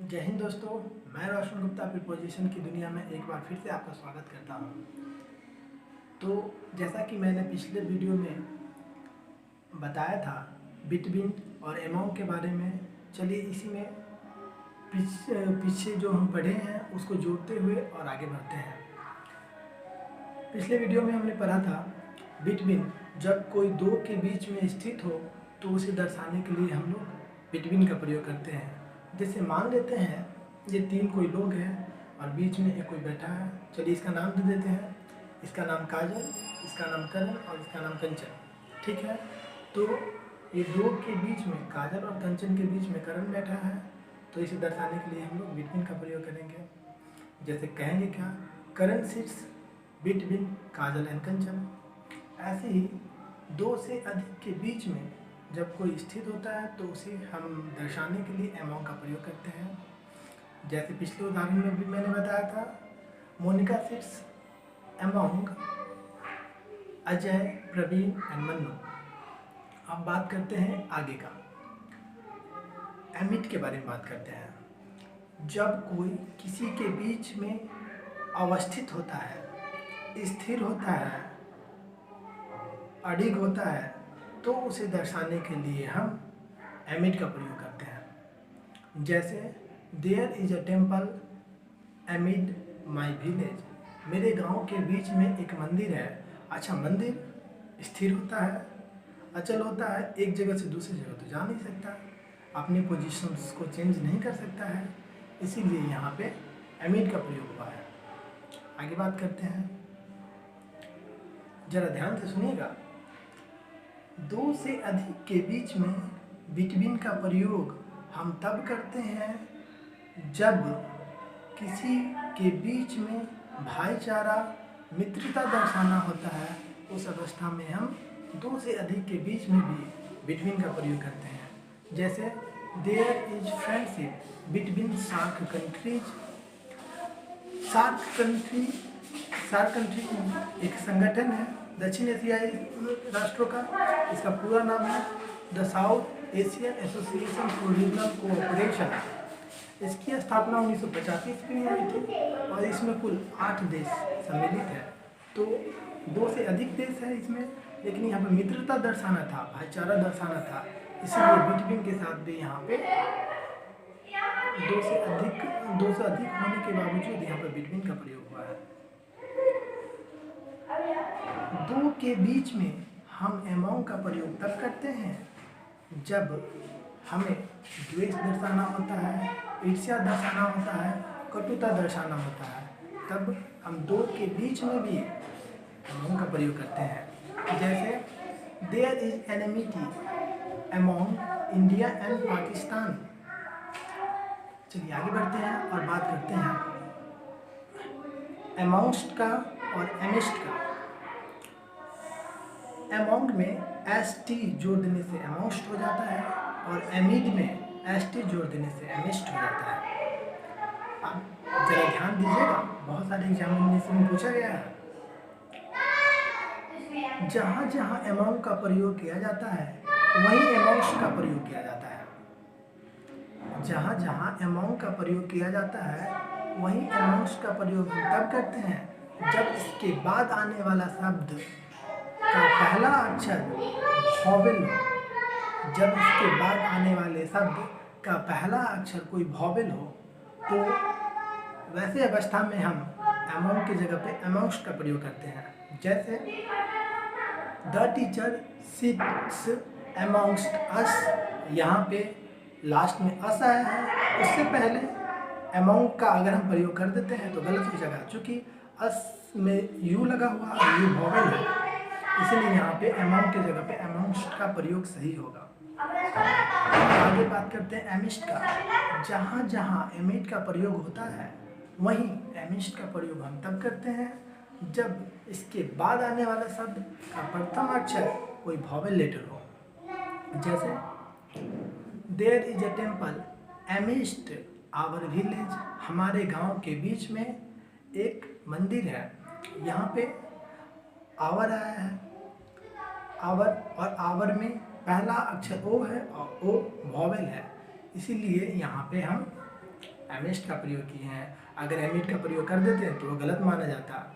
जय हिंद दोस्तों, मैं रोशन गुप्ता प्रीपोजिशन की दुनिया में एक बार फिर से आपका स्वागत करता हूं। तो जैसा कि मैंने पिछले वीडियो में बताया था बिटवीन और अमोंग के बारे में, चलिए इसी में पीछे जो हम पढ़े हैं उसको जोड़ते हुए और आगे बढ़ते हैं। पिछले वीडियो में हमने पढ़ा था बिटवीन जब कोई दो के बीच में स्थित हो तो उसे दर्शाने के लिए हम लोग बिटवीन का प्रयोग करते हैं। जैसे मान लेते हैं ये तीन कोई लोग हैं और बीच में एक कोई बैठा है। चलिए इसका नाम दे देते हैं। इसका नाम काजल, इसका नाम करण और इसका नाम कंचन। ठीक है, तो ये दो के बीच में काजल और कंचन के बीच में करण बैठा है, तो इसे दर्शाने के लिए हम लोग बिटवीन का प्रयोग करेंगे। जैसे कहेंगे क्या, करण सिट्स बिटवीन काजल एंड कंचन। ऐसे ही दो से अधिक के बीच में जब कोई स्थित होता है तो उसे हम दर्शाने के लिए अमोंग का प्रयोग करते हैं। जैसे पिछले उदाहरण में भी मैंने बताया था, Monika sits among Ajay, Praveen and Mannu. अब बात करते हैं आगे का, एमिट के बारे में बात करते हैं। जब कोई किसी के बीच में अवस्थित होता है, स्थिर होता है, अडिग होता है, तो उसे दर्शाने के लिए हम एमिट का प्रयोग करते हैं। जैसे there is a temple amid my village. मेरे गांव के बीच में एक मंदिर है। अच्छा, मंदिर स्थिर होता है, अचल होता है, एक जगह से दूसरी जगह तो जा नहीं सकता, अपनी पोजीशंस को चेंज नहीं कर सकता है, इसीलिए यहाँ पे एमिड का प्रयोग हुआ है। आगे बात करते हैं, जरा ध्यान से सुनिएगा। दो से अधिक के बीच में बिटवीन का प्रयोग हम तब करते हैं जब किसी के बीच में भाईचारा, मित्रता दर्शाना होता है। उस अवस्था में हम दो से अधिक के बीच में भी बिटवीन का प्रयोग करते हैं। जैसे there is friendship between SAARC countries. SAARC country एक संगठन है दक्षिण एशियाई राष्ट्रों का। इसका पूरा नाम है the south Asian association for regional cooperation. इसकी स्थापना 1985 ईस्वी में हुई थी और इसमें कुल 8 देश सम्मिलित है। तो दो से अधिक देश है इसमें, लेकिन यहाँ पर मित्रता दर्शाना था, भाईचारा दर्शाना था, इसलिए बिटवीन के साथ भी यहाँ पे दो से अधिक होने के बावजूद यहाँ पर बिटवीन का प्रयोग हुआ है। दो के बीच में हम अमोंग का प्रयोग तब करते हैं जब हमें द्वेष दर्शाना होता है, ईर्ष्या दर्शाना होता है, कटुता दर्शाना होता है, तब हम दो के बीच में भी अमोंग का प्रयोग करते हैं। जैसे there is enmity among India and Pakistan. चलिए आगे बढ़ते हैं और बात करते हैं अमोंगस्ट का और एमिस्ट का। अमोंग में एस टी जोड़ देने से अमोंगस्ट हो जाता है और एमिड में एस टी जोड़ देने से एमिस्ट हो जाता है। अब जरा ध्यान दीजिएगा, बहुत सारे एग्जामिनेशन में पूछा गया है। जहाँ जहाँ अमोंग का प्रयोग किया जाता है वहीं अमोंगस्ट का प्रयोग किया जाता है। जहाँ जहाँ अमोंग का प्रयोग किया जाता है वहीं अमोंगस्ट का प्रयोग हम तब करते हैं जब इसके बाद आने वाला शब्द का पहला अक्षर वॉवेल हो। जब इसके बाद आने वाले शब्द का पहला अक्षर कोई वॉवेल हो तो वैसे अवस्था में हम अमोंग की जगह पे अमोंगस्ट का प्रयोग करते हैं। जैसे द टीचर सिट्स अमोंगस्ट अस। यहाँ पे लास्ट में अस आया है, उससे पहले अमोंग का अगर हम प्रयोग कर देते हैं तो गलत हो जाएगा, क्योंकि अस में यू लगा हुआ और यू वॉवेल है, इसलिए यहाँ पे अमोंग की जगह पे अमोंगस्ट का प्रयोग सही होगा। आगे बात करते हैं एमिस्ट का। जहाँ जहाँ एमिट का प्रयोग होता है वहीं एमिस्ट का प्रयोग हम तब करते हैं जब इसके बाद आने वाला शब्द का प्रथम अक्षर कोई वॉवेल लेटर हो। जैसे there is a temple amidst our village. हमारे गांव के बीच में एक मंदिर है। यहाँ पे आवर आया है, आवर, और आवर में पहला अक्षर ओ है और ओ वॉवेल है, इसीलिए यहाँ पे हम एमिस्ट का प्रयोग किए हैं। अगर एमिट का प्रयोग कर देते हैं तो वो गलत माना जाता।